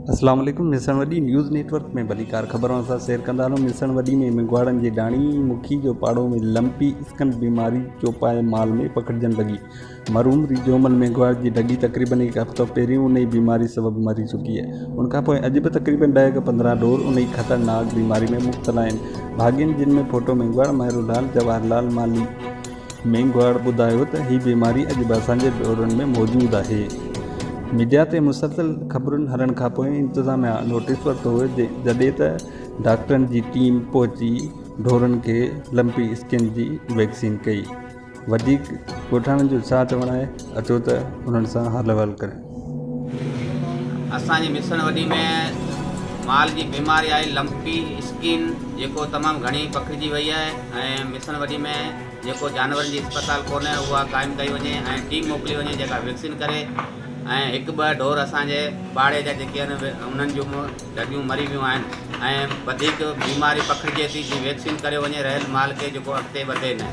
अस्सलाम वालेकुम। मिसण वॾी न्यूज़ नेटवर्क में भलीकार ख़बरों सां शेयर कंदा रहूं। मिसण वॾी में मेघवाड़नि जे डाणी मुखी जो पाड़ो में लंपी स्किन बीमारी चौपाए माल में पकड़जन लगी। मरूम रिजोमल मेघवाड़ की डगी तकरीबन एक हफ़्तो पहिरियों उन बीमारी सबब मरी चुकी है। उनखां पोइ अॼु बि तकरीबन 10 खां 15 ढोर उन ख़तरनाक बीमारी में मुब्तला आहिनि। भाग्यनि जिनमें फोटो मेघवाड़ महरूलाल जवाहरलाल माली मेघवाड़ ॿुधायो त हीअ बीमारी अॼु बि असांजे ढोरनि में मौजूदु आहे। मीडिया ते मुसलसल ख़बरुनि हलण खां पोइ इंतज़ामिया नोटिस वरितो हो जॾहिं त डॉक्टरनि जी टीम पहुची ढोरनि खे लंपी स्किन जी वैक्सीन कई। वधीक ॻोठाणनि जो छा चवणु आहे, अचो त उन्हनि सां हाल अहिवाल करें। असांजी मिसण वॾी में माल जी बीमारी आहे लंपी स्किन, जेको तमामु घणी पखिड़िजी वई आहे ऐं मिसण वॾी में जेको जानवरनि जी अस्पताल कोन्हे उहा क़ाइमु कई वञे ऐं टीम मोकिली वञे जेका वैक्सीन करे। ऐं हिकु ॿ ढोर असांजे पाड़े जा जेके आहिनि उन्हनि जूं डगियूं मरी वियूं आहिनि ऐं वधीक बीमारी पखिड़िजे थी जी वैक्सीन करे वञे रहियल माल खे जेको अॻिते वधे न।